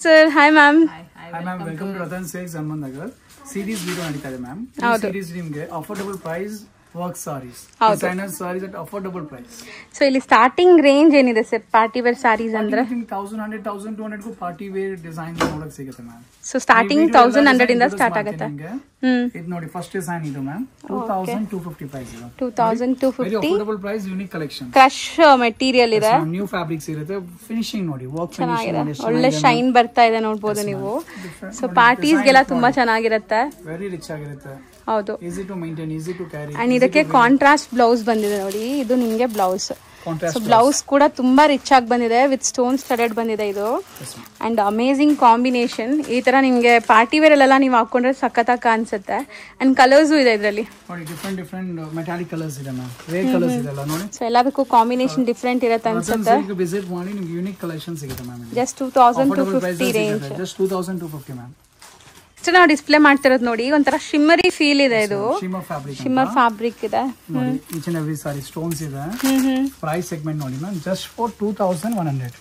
Sir, hi ma'am. Hi ma'am, welcome to Ratan Silks Ammannagar. Series video naditada ma'am. Series nimge affordable price work sarees. Designer sarees at affordable price. So ಇಲ್ಲಿ starting range ಏನಿದೆ sir party wear sarees ಅಂದ್ರೆ 1100 1200 ಗೂ party wear design ನೋಡಕ್ಕೆ ಸಿಗುತ್ತೆ ma'am. So starting 1100 ಇಂದ start ಆಗುತ್ತೆ. ಇದು ನೋಡಿ ಫಸ್ಟ್ ಡಿಸೈನ್ ಇದು ma'am 2250 ಪ್ರೈಸ್ ಇದು. 2250 very affordable price unique collection. Crush material ಇದೆ. ನ್ಯೂ ಫ್ಯಾಬ್ರಿಕ್ಸ್ ಇರುತ್ತೆ. ಫಿನಿಶಿಂಗ್ ನೋಡಿ ವರ್ಕ್ ಫಿನಿಶಿಂಗ್ ಒಳ್ಳೆ ಶೈನ್ ಬರ್ತಾ ಇದೆ ನೋಡಬಹುದು ನೀವು. ಸೊ ಪಾರ್ಟೀಸ್ ಗೆಲ್ಲ ತುಂಬಾ ಚೆನ್ನಾಗಿರುತ್ತೆ. ವೆರಿ ರಿಚ್ ಆಗಿರುತ್ತೆ. ಹೌದು. Easy to maintain, easy to carry. And ಇದಕ್ಕೆ ಕಾಂಟ್ರಾಸ್ಟ್ ಬ್ಲೌಸ್ ಬಂದಿದೆ ನೋಡಿ. ಇದು ನಿಮಗೆ ಬ್ಲೌಸ್. ಸೊ ಬ್ಲೌಸ್ ಕೂಡ ತುಂಬಾ ರಿಚ್ ಆಗಿ ಬಂದಿದೆ ವಿತ್ ಸ್ಟೋನ್ ಸ್ಟಡೆಡ್ ಬಂದಿದೆ ಇದು. And amazing combination. ಈ ತರ ನಿಮ್ಗೆ ಪಾರ್ಟಿ ವೇರ್ ಅಲ್ಲೆಲ್ಲ ನೀವು ಹಾಕೊಂಡ್ರೆ ಸಖತ್ತಾಗಿ ಕಾಣಿಸುತ್ತೆ. ಅಂಡ್ ಕಲರ್ಸ್ ಇದೆ ಇದರಲ್ಲಿ. ನೋಡಿ ಡಿಫರೆಂಟ್ ಡಿಫರೆಂಟ್ ಮೆಟಾಲಿಕ್ ಕಲರ್ಸ್ ಇದೆ ಮ್ಯಾಮ್. ರೇರ್ ಕಲರ್ಸ್ ಇದೆ ಅಲ್ಲ ನೋಡಿ. ಸೊ ಎಲ್ಲದಕ್ಕೂ ಕಾಂಬಿನೇಷನ್ ಡಿಫರೆಂಟ್ ಇರುತ್ತೆ ಅನ್ಸುತ್ತೆ. ವಿಸಿಟ್ ಮಾಡಿ ನಿಮಗೆ ಯೂನಿಕ್ ಕಲೆಕ್ಷನ್ ಸಿಗುತ್ತೆ ma'am. Just 2250 range. Just 2250 ma'am. ಇಷ್ಟು ನಾವು ಡಿಸ್ಪ್ಲೇ ಮಾಡ್ತಿರೋದು ನೋಡಿ. ಒಂಥರ ಶಿಮ್ಮರಿ ಫೀಲ್ ಇದೆ ಇದು. ಶಿಮ್ಮರ್ ಫ್ಯಾಬ್ರಿಕ್ ಇದೆ. ನೋಡಿ each and every sorry stones ಇದೆ. ಪ್ರೈಸ್ ಸೆಗ್ಮೆಂಟ್ ನೋಡಿ ma'am just for 2100.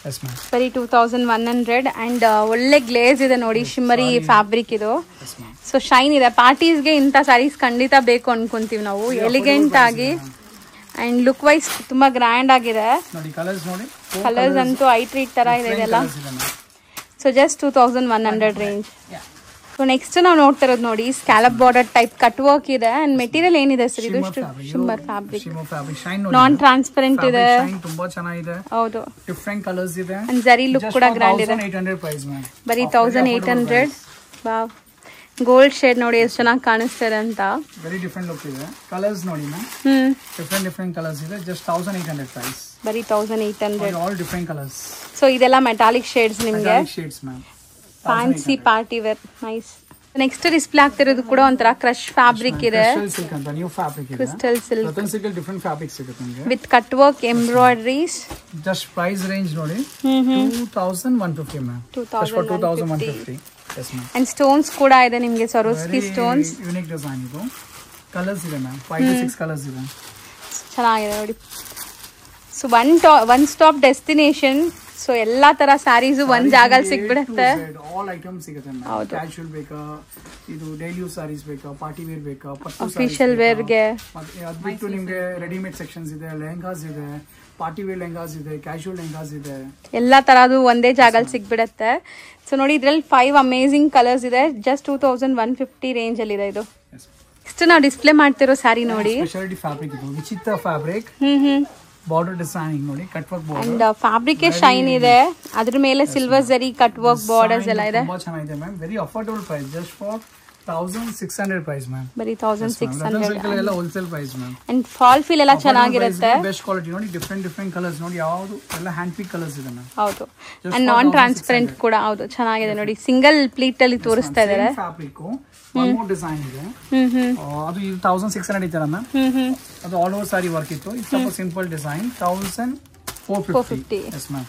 Yes ma'am. ಬರೀ 2100 ಅಂಡ್ ಒಳ್ಳೆ ಗ್ಲೇಸ್ ಇದೆ ನೋಡಿ. ಶಿಮ್ಮರಿ ಫ್ಯಾಬ್ರಿಕ್ ಇದು. ಸೊ ಶೈನ್ ಇದೆ. ಪಾರ್ಟೀಸ್ಗೆ ಇಂಥ ಸ್ಯಾರೀಸ್ ಖಂಡಿತ ಬೇಕು ಅನ್ಕೊಂತೀವಿ ನಾವು. ಎಲಿಗೆಂಟ್ ಆಗಿ ಅಂಡ್ ಲುಕ್ ವೈಸ್ ತುಂಬಾ ಗ್ರ್ಯಾಂಡ್ ಆಗಿದೆ. ನೋಡಿ ಕಲರ್ಸ್ ನೋಡಿ. ಕಲರ್ಸ್ ಅಂತೂ ಐ ಟ್ರೀಟ್ ತರ ಇದೆ ಇದೆಲ್ಲ. So just 2100 range. So next ನಾವು ನೋಡ್ತಾ ಇರೋದು ನೋಡಿ scallop border type cut work ಇದೆ. ಅಂಡ್ ಮೆಟೀರಿಯಲ್ ಏನಿದೆ ಸರ್ ಇದು ಶಿಮ್ಮರ್ ಫ್ಯಾಬ್ರಿಕ್. ನಾನ್ ಟ್ರಾನ್ಸ್ಪರೆಂಟ್ ಇದೆ. ತುಂಬಾ ಚೆನ್ನಾಗಿದೆ. ಹೌದು. ಡಿಫರೆಂಟ್ ಕಲರ್ಸ್ ಇದೆ. ಅಂಡ್ ಜರಿ ಲುಕ್ ಕೂಡ ಗ್ರ್ಯಾಂಡ್ ಇದೆ. 1800 ಪ್ರೈಸ್ ಮ್ಯಾಮ್. ಬರೀ 1800. ವಾವ್. ಗೋಲ್ಡ್ ಶೇಡ್ ನೋಡಿ ಎಷ್ಟು ಚೆನ್ನಾಗಿ ಕಾಣಿಸ್ತಿದೆ ಅಂತ. ವೆರಿ ಡಿಫರೆಂಟ್ ಲುಕ್ ಇದೆ. ಕಲರ್ಸ್ ನೋಡಿ ಮ್ಯಾಮ್. ಡಿಫರೆಂಟ್ ಕಲರ್ಸ್ ಇದೆ. Just 1800 price. ಬರೀ 1800. All different colours. ಸೊ ಇದೆಲ್ಲ ಮೆಟಾಲಿಕ್ ಶೇಡ್ಸ್ ನಿಮಗೆ. Shades ma'am. Fancy party wear nice. Next display ಆಗ್ತಿರೋದು ಕೂಡ ಒಂಥರ ಕ್ರಶ್ ಫ್ಯಾಬ್ರಿಕ್ ಇದೆ. ಸಿಲ್ಕ್ ಅಂತ ನ್ಯೂ ಫ್ಯಾಬ್ರಿಕ್ ಇದೆ. Crystal silk. ರತನ್ ಸಿಲ್ಕ್ ಅಲ್ಲಿ ಡಿಫರೆಂಟ್ ಫ್ಯಾಬ್ರಿಕ್ಸ್ ಸಿಗುತ್ತೆ ನಿಮಗೆ. With cut work embroideries. Just price range ನೋಡಿ 2150 ma'am. Just for 2150. Yes ma'am. And stones ಕೂಡ ಇದೆ ನಿಮಗೆ. ಸರೋಸ್ಕಿ ಸ್ಟೋನ್ಸ್. ಯೂನಿಕ್ ಡಿಸೈನ್ ಇದು. ಕಲರ್ಸ್ ಇದೆ ಮ್ಯಾಮ್. 5 to 6 ಕಲರ್ಸ್ ಇದೆ. ಚೆನ್ನಾಗಿದೆ ನೋಡಿ. So one stop destination. So ಎಲ್ಲಾ ತರ ಸ್ಯಾರೀಸ್ ಒಂದ್ ಜಾಗದಲ್ಲಿ ಸಿಗ್ಬಿಡುತ್ತೆ. ಆಲ್ ಐಟಮ್ಸ್ ಸಿಗುತ್ತೆ ಮ್ಯಾಮ್. ಕ್ಯಾಶುಯಲ್ ಬೇಕಾ, ಇದು ಡೈಲಿ ಯೂಸ್ ಸಾರೀಸ್ ಬೇಕಾ, ಪಾರ್ಟಿ ವೇರ್ ಬೇಕಾ, ಅಫಿಷಿಯಲ್ ವೇರ್ ಗೆ ಅದು ಬಿಟ್ಟು ನಿಮಗೆ ರೆಡಿಮೇಡ್ ಸೆಕ್ಷನ್ಸ್ ಇದೆ, ಲೆಹಂಗಾಸ್ ಇದೆ, ಪಾರ್ಟಿ ವೇರ್ ಲೆಹಂಗಾಸ್ ಇದೆ, ಕ್ಯಾಶುಯಲ್ ಲೆಹಂಗಾಸ್ ಇದೆ. ಎಲ್ಲಾ ತರದು ಒಂದೇ ಜಾಗದಲ್ಲಿ ಸಿಗ್ಬಿಡುತ್ತೆ. ಸೊ ನೋಡಿ ಇದ್ರಲ್ಲಿ 5 ಅಮೇಸಿಂಗ್ ಕಲರ್ಸ್ ಇದೆ. ಜಸ್ಟ್ 2150 ರೇಂಜ್ ಅಲ್ಲಿ ಇದೆ ಇದು. ಇಷ್ಟು ನಾವು ಡಿಸ್ಪ್ಲೇ ಮಾಡ್ತಿರೋ ಸ್ಯಾರಿ ನೋಡಿ. ಸ್ಪೆಷಾಲಿಟಿ ಫ್ಯಾಬ್ರಿಕ್ ಇದು. ವಿಚಿತ್ರ ಫ್ಯಾಬ್ರಿಕ್. ಬಾರ್ಡರ್ ಡಿಸೈನಿಂಗ್ ನೋಡಿ. Cut work border. And fabric shine ಇದೆ. ಅದ್ರ ಮೇಲೆ ಸಿಲ್ವರ್ ಜರಿ ಕಟ್ ವರ್ಕ್ ಬಾರ್ಡರ್ಸ್ ಎಲ್ಲ ಇದೆ. ತುಂಬಾ ಚೆನ್ನಾಗಿದೆ ma'am. Very affordable price. Just for 1600 price ma'am. ಬರೀ 1600 ಎಲ್ಲ wholesale price ma'am. And fall feel ಎಲ್ಲ ಚೆನ್ನಾಗಿರುತ್ತೆ. ಬೆಸ್ಟ್ ಕ್ವಾಲಿಟಿ ನೋಡಿ. ಡಿಫರೆಂಟ್ ಕಲರ್ಸ್ ನೋಡಿ. ಯಾವುದು ಎಲ್ಲ ಹ್ಯಾಂಡ್ ಪಿಕ್ ಕಲರ್ಸ್ ಇದೆ ಮ್ಯಾಮ್. ಹೌದು. ಅಂಡ್ ನಾನ್ ಟ್ರಾನ್ಸ್ಪರೆಂಟ್ ಕೂಡ. ಹೌದು ಚೆನ್ನಾಗಿದೆ ನೋಡಿ. ಸಿಂಗಲ್ ಪ್ಲೀಟ್ ಅಲ್ಲಿ ತೋರಿಸ್ತಾ ಇದ್ದಾರೆ. ಫ್ಯಾಬ್ರಿಕ್ ಒನ್ ಮೋರ್ ಡಿಸೈನ್ ಇದೆ. ಅದು 1600 ಇತ್ತಲ್ಲ ಮ್ಯಾಮ್. ಅದು ಆಲ್ ಓವರ್ ಸಾರಿ ವರ್ಕ್ ಇತ್ತು. ಇದು ಸ್ವಲ್ಪ simple design 1450. Yes ma'am.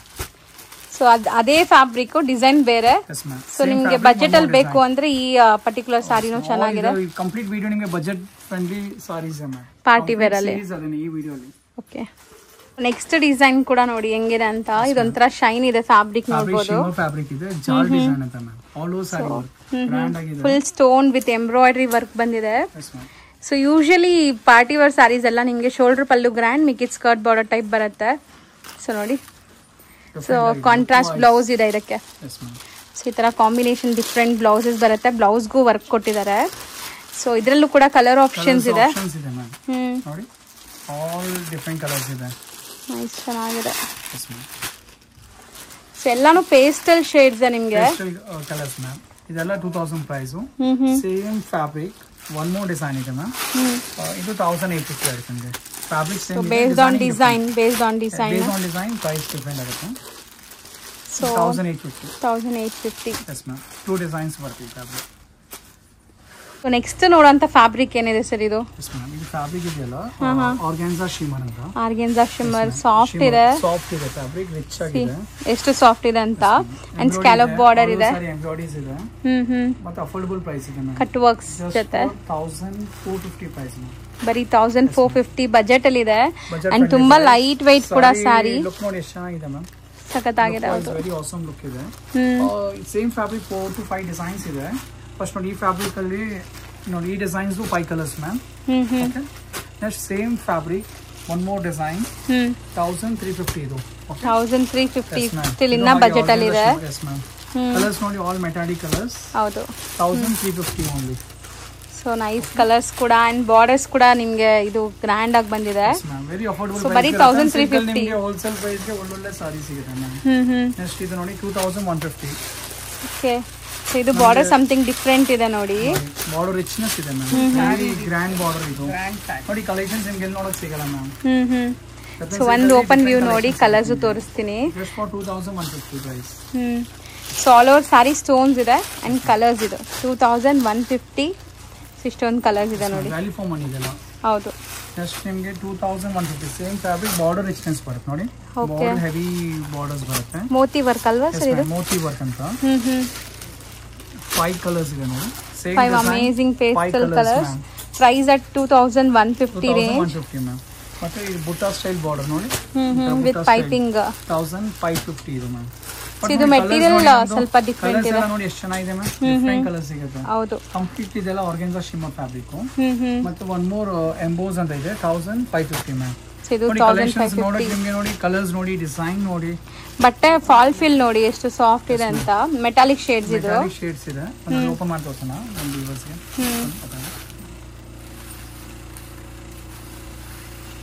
So ಅದೇ ಫ್ಯಾಬ್ರಿಕ್ ಡಿಸೈನ್ ಬೇರೆ. ಸೊ ನಿಮ್ಗೆ ಬಜೆಟ್ ಅಲ್ಲಿ ಬೇಕು ಅಂದ್ರೆ ಈ ಪರ್ಟಿಕ್ಯುಲರ್ ಸಾರಿನೂ ಚೆನ್ನಾಗಿದೆ. ಕಂಪ್ಲೀಟ್ ವಿಡಿಯೋ ನಿಮಗೆ budget friendly saris ma'am. Party wear ಅಲ್ಲಿ ಈ ವಿಡಿಯೋಲಿ. ಓಕೆ. ನೆಕ್ಸ್ಟ್ ಡಿಸೈನ್ ಕೂಡ ನೋಡಿ ಹೆಂಗಿದೆ ಅಂತ. ಇದೊಂಥರ ಶೈನ್ ಇದೆ ಫ್ಯಾಬ್ರಿಕ್ ನೋಡಬಹುದು. ಫ್ಯಾಬ್ರಿಕ್ ಇದೆ. ಜಾಲ್ ಡಿಸೈನ್ ಅಂತ ma'am. All over sari work grand ಆಗಿದೆ. Full stone with embroidery work ಬಂದಿದೆ. So usually party wear saris ಎಲ್ಲ ನಿಮಗೆ ಶೋಲ್ಡರ್ ಪಲ್ಲು ಗ್ರ್ಯಾಂಡ್, ಮಿಕ್ಕಿದ್ ಸ್ಕರ್ಟ್ ಬಾರ್ಡರ್ ಟೈಪ್ ಬರುತ್ತೆ. ಸೊ ನೋಡಿ. ಸೊ ಕಾಂಟ್ರಾಸ್ಟ್ ಬ್ಲೌಸ್ ಇದೆ ಇದಕ್ಕೆ. ಸೊ ಈ ತರ ಕಾಂಬಿನೇಷನ್ ಡಿಫ್ರೆಂಟ್ ಬ್ಲೌಸಸ್ ಬರುತ್ತೆ. ಬ್ಲೌಸ್ಗೂ ವರ್ಕ್ ಕೊಟ್ಟಿದ್ದಾರೆ. ಸೊ ಇದರಲ್ಲೂ ಕೂಡ ಕಲರ್ ಆಪ್ಷನ್ಸ್ ಇದೆ. ನೋಡಿ ಆಲ್ ಡಿಫರೆಂಟ್ ಕಲರ್ಸ್ ಇದೆ. ನೈಸ್ ಚೆನ್ನಾಗಿದೆ. ಸೊ ಎಲ್ಲಾನು ಪೇಸ್ಟಲ್ ಶೇಡ್ಸ್ ನಿಮಗೆ. Colours ma'am. ಇದೆಲ್ಲ 2000 price. Same fabric. One more design ಇದೆ ಮ್ಯಾಮ್. ಇದು 1850 ಆಗುತ್ತೆ. Fabric same. Based on design price different ಆಗುತ್ತೆ. ಸೊ 1850. Yes ma'am. 2 ಡಿಸೈನ್ಸ್ ಬರ್ತದೆ ಫ್ಯಾಬ್ರಿಕ್. ಸೊ ನೆಕ್ಸ್ಟ್ ನೋಡುವಂತ ಫ್ಯಾಬ್ರಿಕ್ ಏನಿದೆ ಸರ್ ಇದು? Yes ma'am. ಇದು ಫ್ಯಾಬ್ರಿಕ್ ಇದೆಯಲ್ಲ ಆರ್ಗಾನ್ಜಾ ಶಿಮ್ಮರ್ ಅಂತ. ಆರ್ಗಾನ್ಜಾ ಶಿಮ್ಮರ್ ಸಾಫ್ಟ್ ಇದೆ. ಸಾಫ್ಟ್ ಇದೆ ಫ್ಯಾಬ್ರಿಕ್. ರಿಚ್ ಆಗಿದೆ. ಎಷ್ಟು ಸಾಫ್ಟ್ ಇದೆ ಅಂತ. ಅಂಡ್ ಸ್ಕ್ಯಾಲಪ್ ಬಾರ್ಡರ್ ಇದೆ. ಎಂಬ್ರಾಯ್ಡರೀಸ್ ಇದೆ. ಮತ್ತೆ ಅಫೋರ್ಡಬಲ್ ಪ್ರೈಸ್ ಇದೆ ಮ್ಯಾಮ್. ಕಟ್ ವರ್ಕ್ಸ್ ಜೊತೆ 1450 ಪ್ರೈಸ್ ಮ್ಯಾಮ್. ಬರೀ 1450 ಬಜೆಟ್ ಅಲ್ಲಿ ಇದೆ. ಅಂಡ್ ತುಂಬಾ ಲೈಟ್ ವೈಟ್ ಕೂಡ ಸಾರಿ. ಲುಕ್ ನೋಡಿ ಎಷ್ಟು ಚೆನ್ನಾಗಿದೆ ಮ್ಯಾಮ್. ಸಖತ್ತಾಗಿದೆ ಹೌದು. ವೆರಿ ಆಸಮ್ ಲುಕ್ ಇದೆ. ಹ್ಮ್ ಸೇಮ್ ಫ್ಯಾಬ್ರಿಕ್ 4 to 5 ಡಿಸೈನ್ಸ್ ಇದೆ. ಫಸ್ಟ್ ನೋಡಿ ಈ ಫ್ಯಾಬ್ರಿಕ್ ಅಲ್ಲಿ ನೋಡಿ ಈ designs 5 colours ma'am. Okay next same fabric one more design 1350 ಇದು. 1350 ಸ್ಟಿಲ್ ಇನ್ನ ಬಜೆಟ್ ಅಲ್ಲಿ ಇದೆ. Yes ma'am. ಕಲರ್ಸ್ ನೋಡಿ ಆಲ್ ಮೆಟಾಲಿಕ್ ಕಲರ್ಸ್. ಹೌದು 1350 ಓನ್ಲಿ. ಸೊ ನೈಸ್ ಕಲರ್ಸ್ ಕೂಡ ಅಂಡ್ ಬಾರ್ಡರ್ಸ್ ಕೂಡ ನಿಮ್ಗೆ ಇದು ಗ್ರ್ಯಾಂಡ್ ಆಗಿ ಬಂದಿದೆ. Very affordable. ಸೊ ಬರೀ 1350 ನಿಮಗೆ ಹೋಲ್ಸೇಲ್ ಪ್ರೈಸ್ ಗೆ ಒಳ್ಳೊಳ್ಳೆ ಸಾರಿ ಸಿಗುತ್ತೆ ಮ್ಯಾಮ್. ನೆಕ್ಸ್ಟ್ ಇದು ನೋಡಿ 2150. ಓಕೆ ಸೊ ಇದು ಬಾರ್ಡರ್ ಸಮಥಿಂಗ್ ಡಿಫರೆಂಟ್ ಇದೆ ನೋಡಿ. ಬಾರ್ಡರ್ ರಿಚ್ನೆಸ್ ಇದೆ ಮ್ಯಾಮ್. ವೆರಿ ಗ್ರ್ಯಾಂಡ್ ಬಾರ್ಡರ್ ಇದು. ನೋಡಿ ಕಲೆಕ್ಷನ್ಸ್ ನಿಮಗೆ ಎಲ್ಲಿ ನೋಡಕ್ ಸಿಗಲ್ಲ ಮ್ಯಾಮ್. ಸೊ ಒಂದು ಓಪನ್ ವ್ಯೂ ನೋಡಿ ಕಲರ್ಸ್ ತೋರಿಸ್ತೀನಿ. Just for 2150 price. So all over sari stones ಇದೆ ಅಂಡ್ ಕಲರ್ಸ್ ಇದೆ 2150. ಇಷ್ಟೊಂದು ಕಲರ್ಸ್ ಇದೆ ನೋಡಿ. ವ್ಯಾಲ್ಯೂ ಫಾರ್ ಮನಿ ಇದೆಲ್ಲ. ಹೌದು. ನೆಕ್ಸ್ಟ್ ನಿಮಗೆ 2150 ಸೇಮ್ ಫ್ಯಾಬ್ರಿಕ್ ಬಾರ್ಡರ್ ರಿಚ್ನೆಸ್ ಬರುತ್ತೆ ನೋಡಿ. ಬಾರ್ಡರ್ ಹೆವಿ ಬಾರ್ಡರ್ಸ್ ಬರುತ್ತೆ. ಮೋತಿ ವರ್ಕ್ ಅಲ್ವಾ ಸರ್ ಇದು? ಮೋತಿ ವರ್ಕ್ ಅಂತ. 5 ಕಲರ್ಸ್ ಇದೆ ನೋಡಿ. Same 5 amazing pastel colours. Price at 2150 range. 2150 ma'am. ಮತ್ತೆ ಈ ಬುಟ್ಟ ಸ್ಟೈಲ್ ಬಾರ್ಡರ್ ನೋಡಿ. ವಿತ್ ಪೈಪಿಂಗ್ 1550 ಇದು ಮ್ಯಾಮ್. ಇದು ಮೆಟೀರಿಯಲ್ ಸ್ವಲ್ಪ ಡಿಫರೆಂಟ್ ಇದೆ ನೋಡಿ. ಎಷ್ಟು ಚೆನ್ನಾಗಿದೆ ಮ್ಯಾಮ್. ಡಿಫರೆಂಟ್ ಕಲರ್ಸ್ ಸಿಗುತ್ತೆ. ಹೌದು. ಕಂಪ್ಲೀಟ್ ಇದೆಲ್ಲ ಆರ್ಗನ್ಜಾ ಶಿಮ್ಮರ್ ಫ್ಯಾಬ್ರಿಕ್. ಮತ್ತೆ ಒನ್ ಮೋರ್ ಎಂಬೋಸ್ ಅಂತ ಇದೆ 1550 ಮ್ಯಾಮ್. ಇದು 1550. ನಿಮಗೆ ನೋಡಿ ಕಲರ್ಸ್ ನೋಡಿ ಡಿಸೈನ್ ನೋಡಿ. ಬಟ್ಟೆ ಫಾಲ್ ಫಿಲ್ ನೋಡಿ ಎಷ್ಟು ಸಾಫ್ಟ್ ಇದೆ ಅಂತ. ಮೆಟಾಲಿಕ್ ಶೇಡ್ಸ್ ಇದು. ಮೆಟಾಲಿಕ್ ಶೇಡ್ಸ್ ಇದೆ. ನಾನು ಓಪನ್ ಮಾಡಿ ತೋರಿಸೋಣ ನಮ್ಮ ವ್ಯೂವರ್ಸ್ ಗೆ.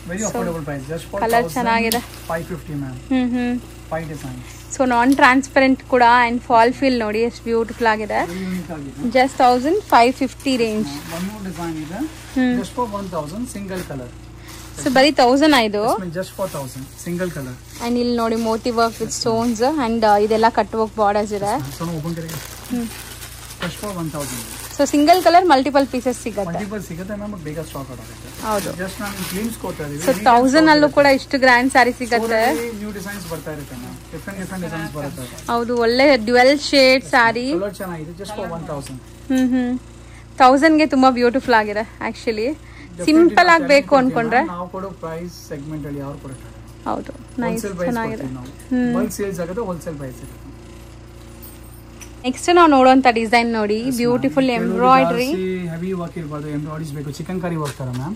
Very affordable price. Just for colour ಚೆನ್ನಾಗಿದೆ. 550 ma'am. 5 designs. So non transparent ಕೂಡ ಅಂಡ್ ಫಾಲ್ ಫಿಲ್ ನೋಡಿ ಎಷ್ಟು ಬ್ಯೂಟಿಫುಲ್ ಆಗಿದೆ. Just 1550 range. One more design ಇದೆ just for 1000 single colour. So ಬರೀ 1000 ಇದು. Just for 1000 single colour. And ಇಲ್ಲಿ ನೋಡಿ ಮೋತಿ ವರ್ಕ್ ವಿತ್ ಸ್ಟೋನ್ಸ್ ಅಂಡ್ ಇದೆಲ್ಲ ಕಟ್ ವರ್ಕ್ ಬಾರ್ಡರ್ಸ್ ಇದೆ. ಸೊ ಓಪನ್ ಕರೆಗೆ just for 1000. So single colour multiple pieces ಸಿಗುತ್ತೆ. ಮಲ್ಟಿಪಲ್ ಸಿಗುತ್ತೆ ಮ್ಯಾಮ್. ಬೇಗ ಸ್ಟಾಕ್ ಔಟ್ ಆಗುತ್ತೆ. ಹೌದು. ಜಸ್ಟ್ ನಾನು ಕ್ಲೀನ್ಸ್ ಕೊಡ್ತಾ ಇದೀನಿ. ಸೊ 1000 ಅಲ್ಲೂ ಕೂಡ ಇಷ್ಟು ಗ್ರ್ಯಾಂಡ್ ಸಾರಿ ಸಿಗುತ್ತೆ. ನ್ಯೂ ಡಿಸೈನ್ಸ್ ಬರ್ತಾ ಇರುತ್ತೆ ಮ್ಯಾಮ್. ಡಿಫರೆಂಟ್ ಡಿಸೈನ್ಸ್ ಬರುತ್ತೆ. ಹೌದು. ಒಳ್ಳೆ ಡ್ಯುಯಲ್ ಶೇಡ್ ಸಾರಿ. ಕಲರ್ ಚೆನ್ನಾಗಿದೆ. Just for 1000. 1000 ಗೆ ತುಂಬಾ ಬ್ಯೂಟಿಫುಲ್ ಆಗಿದೆ ಆಕ್ಚುಲಿ. ಸಿಂಪಲ್ ಆಗಬೇಕು ಅನ್ಕೊಂಡ್ರೆ ನಾವು ಕೊಡೋ ಪ್ರೈಸ್ ಸೆಗ್ಮೆಂಟ್ ಅಲ್ಲಿ ಯಾರು ಕೊಡ್ತಾರೆ. ಹೌದು. ನೈಸ್ ಚೆನ್ನಾಗಿದೆ. ಬಲ್ಕ್ ಸೇಲ್ಸ್ ಆಗುತ್ತೆ. ಹೋಲ್ಸೇಲ್ ಪ್ರೈಸ್ ಇರುತ್ತೆ. ನೆಕ್ಸ್ಟ್ ನಾವು ನೋಡುವಂತ ಡಿಸೈನ್ ನೋಡಿ. Beautiful embroidery. ಹೆವಿ ವರ್ಕ್ ಇರಬಾರ್ದು. ಎಂಬ್ರಾಯ್ಡರೀಸ್ ಬೇಕು. ಚಿಕನ್ ಕರಿ ವರ್ಕ್ ತರ ma'am.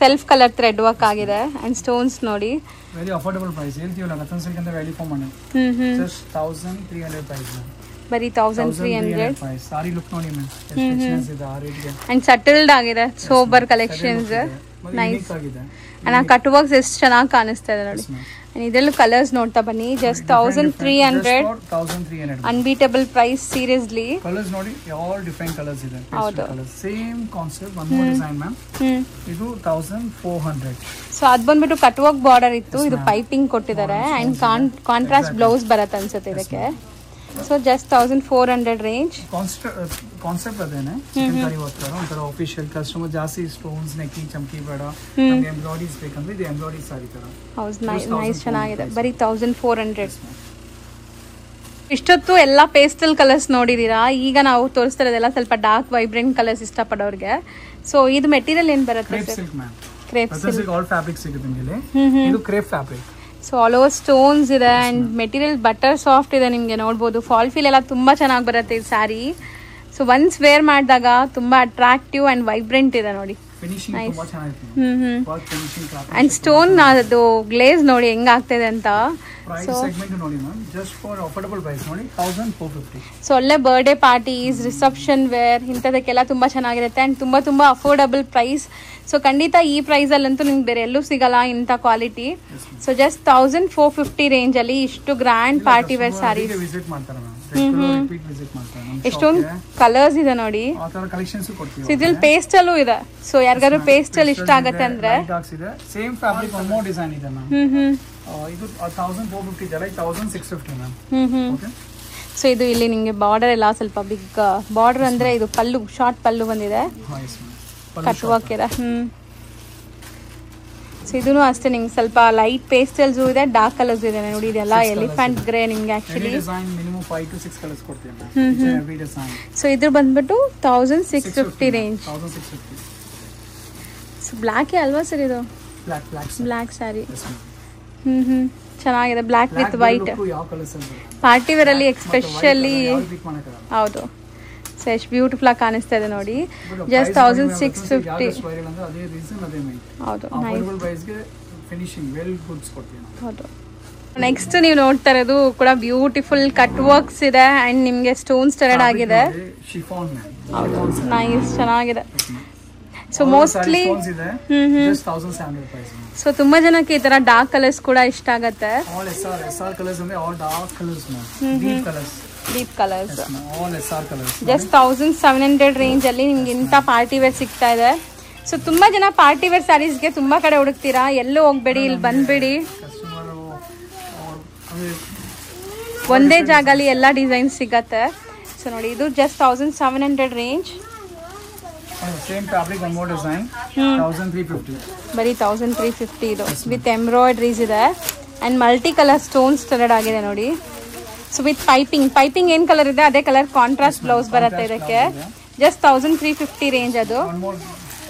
Self colour thread work ಆಗಿದೆ ಅಂಡ್ ಸ್ಟೋನ್ಸ್ ನೋಡಿ. Very affordable price. ಹೇಳ್ತೀವಲ್ಲ ರತನ್ ಸಿಲ್ಕ್ ಅಂತ value for money. Just 1300 price ma'am. ಬರೀ 1300 ಪ್ರೈಸ್. ಸಾರಿ ಲುಕ್ ನೋಡಿ ಮ್ಯಾಮ್. ಎಷ್ಟು ರಿಚ್ನೆಸ್ ಇದೆ ಆ ರೇಟ್ ಗೆ. ಅಂಡ್ ಸಟಲ್ಡ್ ಆಗಿದೆ. Sober collections. ನೈಸ್ ಆಗಿದೆ. ಅಂಡ್ ಆ ಕಟ್ ವರ್ಕ್ಸ್ ಎಷ್ಟು ಚೆನ್ನಾಗಿ ಕಾಣಿಸ್ತಾ ಇದೆ ನೋಡಿ. ಇದೆಲ್ಲ ಕಲರ್ಸ್ ನೋಡ್ತಾ ಬನ್ನಿ. Just 1300. Unbeatable price seriously. Colours ನೋಡಿ ಆಲ್ ಡಿಫರೆಂಟ್ ಕಲರ್ಸ್ ಇದೆ. ಹೌದು. Same concept. One more design ma'am. ಇದು 1400. ಸೊ ಅದ್ ಬಂದ್ಬಿಟ್ಟು ಕಟ್ ವರ್ಕ್ ಬಾರ್ಡರ್ ಇತ್ತು. ಇದು ಪೈಪಿಂಗ್ ಕೊಟ್ಟಿದ್ದಾರೆ ಅಂಡ್ ಕಾಂಟ್ರಾಸ್ಟ್ ಬ್ಲೌಸ್ ಬರುತ್ತೆ ಅನ್ಸುತ್ತೆ ಇದಕ್ಕೆ. So just 1400 range. ಕಾನ್ಸೆಪ್ಟ್ ಅದೇನೆ. ಚಿಕನ್ ಕರಿ ವರ್ಕ್ ತರ ಒಂಥರ ಆಫಿಷಿಯಲ್. ಕಸ್ಟಮರ್ ಜಾಸ್ತಿ ಸ್ಟೋನ್ಸ್ ನೆಕ್ಕಿ ಚಮಕಿ ಬೇಡ. ನಮಗೆ ಎಂಬ್ರಾಯ್ಡರೀಸ್ ಬೇಕಂದ್ರೆ ಇದು ಎಂಬ್ರಾಯ್ಡರಿ ಸಾರಿ ತರ. ಹೌದು. ನೈಸ್ ಚೆನ್ನಾಗಿದೆ. ಬರೀ 1400. ಇಷ್ಟೊತ್ತು ಎಲ್ಲ ಪೇಸ್ಟಲ್ ಕಲರ್ಸ್ ನೋಡಿದೀರಾ. ಈಗ ನಾವು ತೋರಿಸ್ತಾ ಇರೋದೆಲ್ಲ ಸ್ವಲ್ಪ ಡಾರ್ಕ್ ವೈಬ್ರೆಂಟ್ ಕಲರ್ಸ್ ಇಷ್ಟಪಡೋರಿಗೆ. ಸೊ ಇದು ಮೆಟೀರಿಯಲ್ ಏನ್ ಬರುತ್ತೆ? Crepe silk. ಆಲ್ ಫ್ಯಾಬ್ರಿಕ್ ಸಿಗುತ್ತೆ ನಿಮಗೆ. ಇದು crepe fabric. So all over stones ಇದೆ ಅಂಡ್ ಮೆಟೀರಿಯಲ್ ಬಟರ್ ಸಾಫ್ಟ್ ಇದೆ. ನಿಮ್ಗೆ ನೋಡ್ಬೋದು ಫಾಲ್ ಫೀಲ್ ಎಲ್ಲ ತುಂಬಾ ಚೆನ್ನಾಗಿ ಬರುತ್ತೆ ಈ ಸ್ಯಾರಿ. ಸೊ ಒನ್ಸ್ ವೇರ್ ಮಾಡಿದಾಗ ತುಂಬಾ ಅಟ್ರಾಕ್ಟಿವ್ ಅಂಡ್ ವೈಬ್ರೆಂಟ್ ಇದೆ ನೋಡಿ. ಅಂಡ್ ಸ್ಟೋನ್ ಅದು ಗ್ಲೇಸ್ ನೋಡಿ ಹೆಂಗ್ ಆಗ್ತಿದೆ ಅಂತ. ಸೊ ಒಳ್ಳೆ ಬರ್ಡೇ ಪಾರ್ಟೀಸ್, ರಿಸೆಪ್ಷನ್ ವೇರ್ ಇಂಥದಕ್ಕೆಲ್ಲ ತುಂಬಾ ಚೆನ್ನಾಗಿರುತ್ತೆ ಅಂಡ್ ತುಂಬಾ ಅಫೋರ್ಡಬಲ್ ಪ್ರೈಸ್. ಸೊ ಖಂಡಿತ ಈ ಪ್ರೈಸ್ ಅಲ್ಲಂತೂ ನಿಮ್ಗೆ ಬೇರೆ ಎಲ್ಲೂ ಸಿಗಲ್ಲ ಇಂಥ ಕ್ವಾಲಿಟಿ. ಸೊ ಜಸ್ಟ್ 1450 ರೇಂಜ್ ಅಲ್ಲಿ ಇಷ್ಟು ಗ್ರ್ಯಾಂಡ್ ಪಾರ್ಟಿ ವೇರ್ ಸ್ಯಾರೀಸ್. ಎಷ್ಟೊಂದು ಕಲರ್ಸ್ ಇದೆ ನೋಡಿ. ಇದ್ರಲ್ಲಿ ಪೇಸ್ಟಲ್ ಇದೆ. ಸೊ ಯಾರಿಗಾದ್ರು ಪೇಸ್ಟಲ್ ಇಷ್ಟ ಆಗತ್ತೆ ಅಂದ್ರೆ same fabric one more design ಇದೆ ಮ್ಯಾಮ್. ಇದು 1450 ಇದೆ. 1650 ಮ್ಯಾಮ್. ಸೊ ಇದು ಇಲ್ಲಿ ನಿಮಗೆ ಬಾರ್ಡರ್ ಎಲ್ಲ ಸ್ವಲ್ಪ ಬಿಗ್ ಬಾರ್ಡರ್ ಅಂದ್ರೆ ಇದು ಪಲ್ಲು ಶಾರ್ಟ್ ಪಲ್ಲು ಬಂದಿದೆ. ಕಟ್ ವರ್ಕ್ ಇದೆ. ಸೊ ಇದೂ ಅಷ್ಟೇ ನಿಮ್ಗೆ ಸ್ವಲ್ಪ ಲೈಟ್ ಪೇಸ್ಟಲ್ಸ್ ಇದೆ, ಡಾರ್ಕ್ ಕಲರ್ಸ್ ಇದೆ ನೋಡಿ. ಇದೆಲ್ಲ ಎಲಿಫೆಂಟ್ ಗ್ರೇ ನಿಮ್ಗೆ ಆಕ್ಚುಲಿ. ಸೊ ಇದ್ರ ಬಂದ್ಬಿಟ್ಟು 1650 ರೇಂಜ್. ಸೊ ಬ್ಲ್ಯಾಕ್ ಅಲ್ವಾ ಸರ್ ಇದು? ಬ್ಲ್ಯಾಕ್ ಸ್ಯಾರಿ. ಚೆನ್ನಾಗಿದೆ black with white. Party wear ಅಲ್ಲಿ ಎಕ್ಸ್ಪೆಷಲಿ ಹೌದು. ಸೊ ಎಷ್ಟು ಬ್ಯೂಟಿಫುಲ್ ಆಗಿ ಕಾಣಿಸ್ತಾ ಇದೆ ನೋಡಿ. ಜಸ್ಟ್ 1650. ಹೌದು ಹೌದು. ನೆಕ್ಸ್ಟ್ ನೀವು ನೋಡ್ತಾ ಇರೋದು ಕೂಡ ಬ್ಯೂಟಿಫುಲ್ ಕಟ್ ವರ್ಕ್ಸ್ ಇದೆ ಅಂಡ್ ನಿಮ್ಗೆ ಸ್ಟೋನ್ ಸ್ಟೆರಡ್ ಆಗಿದೆ. ಹೌದು ನೈಸ್ ಚೆನ್ನಾಗಿದೆ. ಸೊ ಮೋಸ್ಟ್ಲಿ ಸೊ ತುಂಬಾ ಜನಕ್ಕೆ ಈ ತರ ಡಾರ್ಕ್ ಕಲರ್ಸ್ ಕೂಡ ಇಷ್ಟ ಆಗತ್ತೆ. ಡೀಪ್ ಕಲರ್ಸ್ ಜಸ್ಟ್ 1700 ರೇಂಜ್ ಅಲ್ಲಿ ನಿಮ್ಗೆ ಇಂಥ ಪಾರ್ಟಿ ವೇರ್ ಸಿಗ್ತಾ ಇದೆ. ಸೊ ತುಂಬಾ ಜನ ಪಾರ್ಟಿ ವೇರ್ ಸ್ಯಾರೀಸ್ಗೆ ತುಂಬಾ ಕಡೆ ಹುಡುಕ್ತೀರಾ, ಎಲ್ಲೂ ಹೋಗ್ಬೇಡಿ, ಇಲ್ಲಿ ಬಂದ್ಬಿಡಿ. ಒಂದೇ ಜಾಗಲ್ಲಿ ಎಲ್ಲ ಡಿಸೈನ್ ಸಿಗತ್ತೆ. ಸೊ ನೋಡಿ ಇದು just 1700 range. Same fabric, one more design, 1350. ಬರೀ 1350 ಇದು ವಿತ್ ಎಂಬ್ರಾಯ್ಡ್ರೀಸ್ ಇದೆ ಅಂಡ್ ಮಲ್ಟಿ ಕಲರ್ ಸ್ಟೋನ್ಸ್ ಸ್ಟೆರಡ್ ಆಗಿದೆ ನೋಡಿ. ಸೊ ವಿತ್ ಪೈಪಿಂಗ್ ಏನ್ ಕಲರ್ ಇದೆ ಅದೇ ಕಲರ್ ಕಾಂಟ್ರಾಸ್ಟ್ ಬ್ಲೌಸ್ ಬರುತ್ತೆ ಇದಕ್ಕೆ. ಜಸ್ಟ್ 1350 ರೇಂಜ್ ಅದು.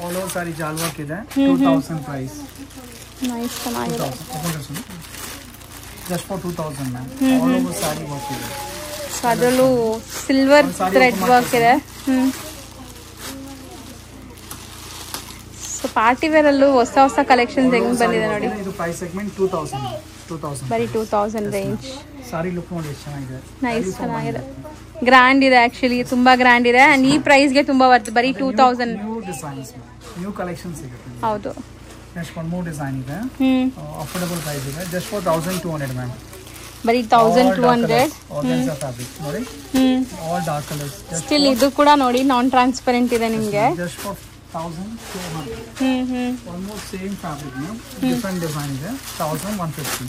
All over sari jaal work ಇದೆ, 2000 ಪ್ರೈಸ್. ನೈಸ್ ಚೆನ್ನಾಗಿದೆ. Just for 2000 ma'am. All over sari work ಇದೆ. ಸೊ ಅದರಲ್ಲೂ ಸಿಲ್ವರ್ ಥ್ರೆಡ್ ವರ್ಕ್ ಇದೆ. ಸೊ ಪಾರ್ಟಿ ವೇರ್ ಅಲ್ಲೂ ಹೊಸ ಹೊಸ ಕಲೆಕ್ಷನ್ಸ್ ಹೆಂಗ್ ಬಂದಿದೆ ನೋಡಿ. ಇದು ಪ್ರೈಸ್ ಸೆಗ್ಮೆಂಟ್ 2000 ಬರೀ 2000 ರೇಂಜ್. ಸಾರಿ ಲುಕ್ ನೋಡಿ ಎಷ್ಟು ಚೆನ್ನಾಗಿದೆ. ನೈಸ್ ಚೆನ್ನಾಗಿದೆ. ಗ್ರ್ಯಾಂಡ್ ಇದೆ ಆಕ್ಚುಲಿ, ತುಂಬಾ ಗ್ರ್ಯಾಂಡ್ ಇದೆ ಅಂಡ್ ಈ ಪ್ರೈಸ್ ಗೆ ತುಂಬಾ ವರ್ತ್. ಬರೀ 2000. ನ್ಯೂ ಡಿಸೈನ್ಸ್, ನ್ಯೂ ಕಲೆಕ್ಷನ್ಸ್ ಸಿಗುತ್ತೆ. ಹೌದು. ನೆಕ್ಸ್ಟ್ ಒನ್ ಮೋರ್ ಡಿಸೈನ್ ಇದೆ. ಅಫೋರ್ಡಬಲ್ ಪ್ರೈಸ್ ಇದೆ. Just for 1200 ma'am. ಬರೀ 1200. ಆರ್ಗನ್ಸಾ ಫ್ಯಾಬ್ರಿಕ್ ನೋಡಿ. All dark colours. ಸ್ಟಿಲ್ ಇದು ಕೂಡ ನೋಡಿ ನಾನ್ ಟ್ರಾನ್ಸ್ಪರೆಂಟ್ ಇದೆ ನಿಮಗೆ. Just for 1200. One more same fabric, no? Different design ಇದೆ. 1150.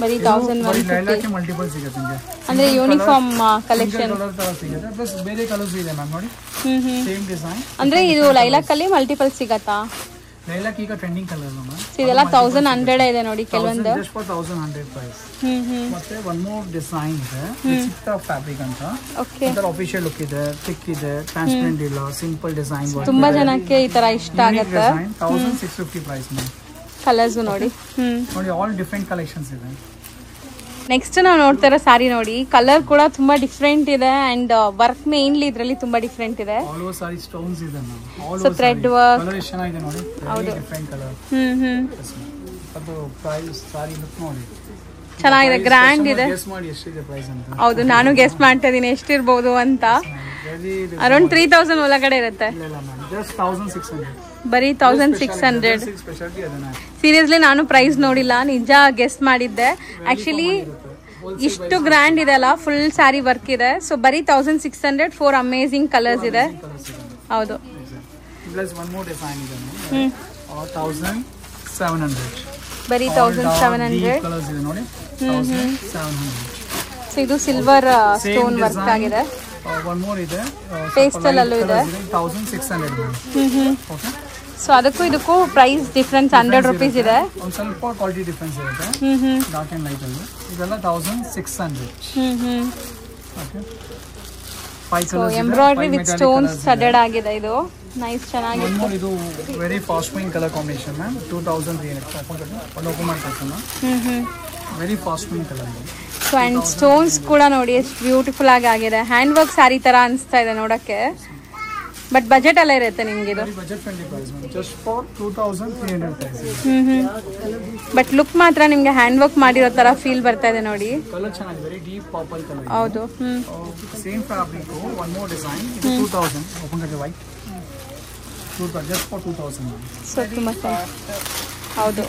ಬರೀ 1150. ಲೈಲಾಕ್ಕೆ ಮಲ್ಟಿಪಲ್ ಸಿಗುತ್ತೆ ನಿಮಗೆ. ಅಂದ್ರೆ ಯೂನಿಫಾರ್ಮ್ ಕಲೆಕ್ಷನ್. ಕಲರ್ ತರ ಸಿಗುತ್ತೆ. ಪ್ಲಸ್ ಬೇರೆ ಕಲರ್ಸ್ ಇದೆ ಮ್ಯಾಮ್ ನೋಡಿ. Same design. ಅಂದ್ರೆ ಇದು ಲೈಲಾಕ್ ಅಲ್ಲಿ ಮಲ್ಟಿಪಲ್ ಸಿಗತ್ತಾ? ಲೈಲಾಕ್ ಈಗ ಟ್ರೆಂಡಿಂಗ್ ಕಲರ್ ಅಲ್ಲ. ಇದೆಲ್ಲ 1100 ಇದೆ ನೋಡಿ ಕೆಲವೊಂದು. Just for 1100 price. ಮತ್ತೆ ಒನ್ ಮೋರ್ ಡಿಸೈನ್ ಇದೆ. ಚಿಕ್ಕ ಫ್ಯಾಬ್ರಿಕ್ ಅಂತ. ಓಕೆ. ಇದರ ಆಫಿಷಿಯಲ್ ಲುಕ್ ಇದೆ, ಥಿಕ್ ಇದೆ, ಟ್ರಾನ್ಸ್ಪರೆಂಟ್ ಇಲ್ಲ, ಸಿಂಪಲ್ ಡಿಸೈನ್. ತುಂಬಾ ಜನಕ್ಕೆ ಈ ತರ ಇಷ್ಟ ಆಗುತ್ತೆ. 1650 ಪ್ರೈಸ್ ಮ್ಯಾಮ್. ಕಲರ್ಸ್ ನೋಡಿ. ನೋಡಿ ಆಲ್ ಡಿಫರೆಂಟ್ ಕಲೆಕ್ಷನ್ಸ್ ಇದೆ. ನೆಕ್ಸ್ಟ್ ನಾವು ನೋಡ್ತಾ ಇರೋ ಸಾರಿ ನೋಡಿ, ಕಲರ್ ಕೂಡ ತುಂಬಾ ಡಿಫ್ರೆಂಟ್ ಇದೆ ಅಂಡ್ ವರ್ಕ್ ಮೇನ್ಲಿ ಇದರಲ್ಲಿ ತುಂಬಾ ಡಿಫ್ರೆಂಟ್ ಇದೆ. ಆಲ್ ಓವರ್ ಸಾರಿ ಸ್ಟೋನ್ಸ್ ಇದೆ ma'am. All so thread work. Colour ಎಷ್ಟು ಚೆನ್ನಾಗಿದೆ ನೋಡಿ. ಹೌದು. Different colour. ಅದು ಪ್ರೈಸ್ ಸಾರಿ ಲುಕ್ ನೋಡಿ. ಚೆನ್ನಾಗಿದೆ, ಗ್ರ್ಯಾಂಡ್ ಇದೆ. ಗೆಸ್ ಮಾಡಿ ಎಷ್ಟಿದೆ ಪ್ರೈಸ್ ಅಂತ. ಹೌದು, ನಾನು ಗೆಸ್ ಮಾಡ್ತಾ ಇದೀನಿ ಎಷ್ಟಿರಬಹುದು ಅಂತ. ಅರೌಂಡ್ 3000 ಒಳಗಡೆ ಇರುತ್ತೆ. ಇಲ್ಲ ಮ್ಯಾಮ್, ಜಸ್ಟ್ 1600. ಬರೀ 1600. ಸೀರಿಯಸ್ಲಿ ನಾನು ಪ್ರೈಸ್ ನೋಡಿಲ್ಲ, ನಿಜ ಗೆಸ್ ಮಾಡಿದ್ದೆ. ಆಕ್ಚುಲಿ ಇಷ್ಟು ಗ್ರ್ಯಾಂಡ್ ಇದೆ ಅಲ್ಲ, ಫುಲ್ ಸ್ಯಾರಿ ವರ್ಕ್ ಇದೆ. ಸೊ ಬರೀ 1600. 4 ಅಮೇಜಿಂಗ್ ಕಲರ್ಸ್ ಇದೆ. ಹೌದು. ಪ್ಲಸ್ ಒನ್ ಮೋರ್ ಡಿಸೈನ್ ಇದೆ. 1700. ಬರೀ 1700 ಕಲರ್ಸ್ ಇದೆ ನೋಡಿ. 1700. ಸೊ ಇದು ಸಿಲ್ವರ್ ಸ್ಟೋನ್ ವರ್ಕ್ ಆಗಿದೆ. ಒನ್ ಮೋರ್ ಇದೆ, ಪೇಸ್ಟಲ್ ಅಲ್ಲೂ ಇದೆ. 1600. ಓಕೆ. ಸೊ ಅದಕ್ಕೂ ಇದಕ್ಕೂ ಪ್ರೈಸ್ ಡಿಫರೆನ್ಸ್ 100 ರೂಪೀಸ್ ಇದೆ. ಒಂದು ಸ್ವಲ್ಪ ಕ್ವಾಲಿಟಿ ಡಿಫರೆನ್ಸ್ ಇರುತ್ತೆ. ಡಾರ್ಕ್ ಅಂಡ್ ಲೈಟ್ ಅಲ್ಲಿ ಇದೆಲ್ಲ 1600. Okay. So embroidery with stones studded ಆಗಿದೆ. ಇದು ನೈಸ್ ಚೆನ್ನಾಗಿದೆ. ಒನ್ ಮೋರ್, ಇದು very fast moving colour combination ma'am. 2300. Open ಮಾಡ್ಕೊಳ್ತಾನ. Very fast moving colour. So and stones ಕೂಡ ನೋಡಿ ಎಷ್ಟು ಬ್ಯೂಟಿಫುಲ್ ಆಗಿದೆ. ಹ್ಯಾಂಡ್ ವರ್ಕ್ ಸ್ಯಾರಿ ತರ ಅನಿಸ್ತಾ ಇದೆ ನೋಡಕ್ಕೆ. ಬಟ್ ಬಜೆಟ್ ಎಲ್ಲ ಇರುತ್ತೆ ನಿಮ್ಗೆ ಇದು. Budget friendly price ma'am. Just for 2300 price. But look ಮಾತ್ರ ನಿಮ್ಗೆ ಹ್ಯಾಂಡ್ ವರ್ಕ್ ಮಾಡಿರೋ ತರ ಫೀಲ್ ಬರ್ತಾ ಇದೆ ನೋಡಿ. ಕಲರ್ ಚೆನ್ನಾಗಿದೆ, ವೆರಿ ಡೀಪ್ ಪರ್ಪಲ್ ಕಲರ್. ಹೌದು. Same fabric, one more design. 2000. Open ಮಾಡಿ ವೈಟ್. Just for 2000. ಸೊ ತುಂಬಾ ಹೌದು.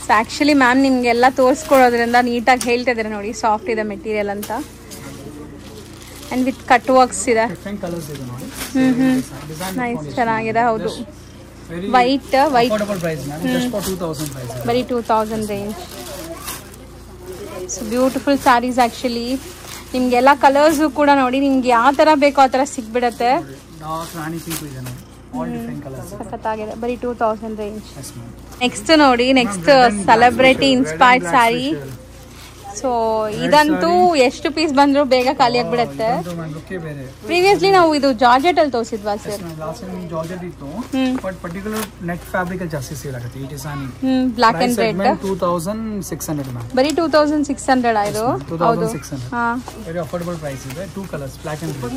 ಸೊ ಆಕ್ಚುಲಿ ಮ್ಯಾಮ್ ನಿಮ್ಗೆಲ್ಲ ತೋರಿಸ್ಕೊಡೋದ್ರಿಂದ ನೀಟಾಗಿ ಹೇಳ್ತಾ ಇದ್ದಾರೆ ನೋಡಿ, ಸಾಫ್ಟ್ ಇದೆ ಮೆಟೀರಿಯಲ್ ಅಂತ. ಅಂಡ್ ವಿತ್ ಕಟ್ ವರ್ಕ್ಸ್ ಇದೆ. ನೈಸ್ ಚೆನ್ನಾಗಿದೆ. ಹೌದು. ವೈಟ್ ಬರೀ 2000 range. So beautiful saris actually. ನಿಮ್ಗೆಲ್ಲ ಕಲರ್ಸು ಕೂಡ ನೋಡಿ, ನಿಮ್ಗೆ ಯಾವ ತರ ಬೇಕೋ ಆ ತರ ಸಿಗ್ಬಿಡತ್ತೆ. ಸಖತ್ತಾಗಿದೆ. ಬರೀ 2000 ರೇಂಜ್. ನೆಕ್ಸ್ಟ್ ನೋಡಿ, next celebrity inspired sari. So ಇದಂತೂ ಎಷ್ಟು ಪೀಸ್ ಬಂದ್ರು ಬೇಗ ಖಾಲಿ ಆಗ್ಬಿಡತ್ತೆ. ಪ್ರೀವಿಯಸ್ಲಿ ನಾವು ಇದು ಜಾರ್ಜೆಟ್ ಅಲ್ಲಿ ತೋರಿಸಿದ್ವಾ ಸರ್? ಲಾಸ್ಟ್ ಟೈಮ್ ಜಾರ್ಜೆಟ್ ಇತ್ತು, ಬಟ್ ಪರ್ಟಿಕ್ಯುಲರ್ ನೆಟ್ ಫ್ಯಾಬ್ರಿಕ್ ಅಲ್ಲಿ ಜಾಸ್ತಿ ಸೇಲ್ ಆಗುತ್ತೆ ಈ design. Black and red 2600 ma'am. ಬರೀ 2600 ಇದು. 2600 ವೆರಿ ಅಫೋರ್ಡಬಲ್ ಪ್ರೈಸ್ ಇದೆ. 2 colours black and red,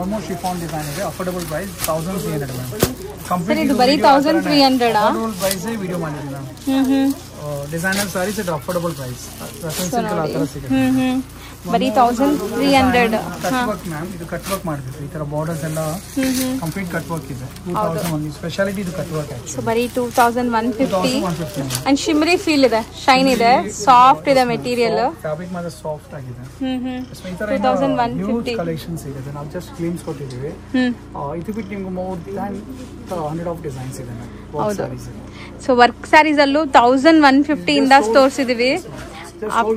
almost chiffon design ಇದೆ. Affordable price 1300 ma'am. ಕಂಪ್ಲೀಟ್ ಇದು ಬರೀ 1300 ಅಫೋರ್ಡಬಲ್ ಪ್ರೈಸ್ ವಿಡಿಯೋ ಮಾಡಿದ್ದೀವಿ. Designer saris it affordable price. ಬರೀ 1300. ಕಟ್ ವರ್ಕ್ ಮ್ಯಾಮ್, ಇದು ಕಟ್ ವರ್ಕ್ ಮಾಡಿದ್ರು. ಈ ತರ ಬಾರ್ಡರ್ಸ್ ಎಲ್ಲ ಕಂಪ್ಲೀಟ್ ಕಟ್ ವರ್ಕ್ ಇದೆ. 2001 ಸ್ಪೆಷಾಲಿಟಿ ಇದು ಕಟ್ ವರ್ಕ್. ಸೊ ಬರೀ 2150 ಅಂಡ್ ಶಿಮ್ರಿ ಫೀಲ್ ಇದೆ, ಶೈನ್ ಇದೆ, ಸಾಫ್ಟ್ ಇದೆ ಮೆಟೀರಿಯಲ್. ಫ್ಯಾಬ್ರಿಕ್ ಮಾತ್ರ ಸಾಫ್ಟ್ ಆಗಿದೆ. ಈ ತರ 2150 ಕಲೆಕ್ಷನ್ಸ್ ಇದೆ. ನಾವು ಜಸ್ಟ್ ಕ್ಲೀಮ್ಸ್ ಕೊಟ್ಟಿದ್ದೀವಿ. ಇದು ಬಿಟ್ಟು ನಿಮ್ಗೆ ಮೋರ್ ದ್ಯಾನ್ 100 ಆಫ್ ಡಿಸೈನ್ಸ್ ಇದೆ ಮ್ಯಾಮ್. ಹೌದು. ಸೊ ವರ್ಕ್ ಸ್ಯಾರೀಸ್ ಅಲ್ಲೂ 1150 ಇಂದ ತೋರಿಸಿದೀವಿ.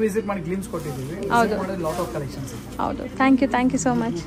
ವಿಸಿಟ್ ಮಾಡಿ ಗ್ಲಿಮ್ಸ್ ಕೊಟ್ಟಿದ್ದೀವಿ. ಹೌದು. ಲಾಟ್ ಆಫ್ ಕಲೆಕ್ಷನ್ಸ್ ಇದೆ. ಹೌದು. Thank you so much.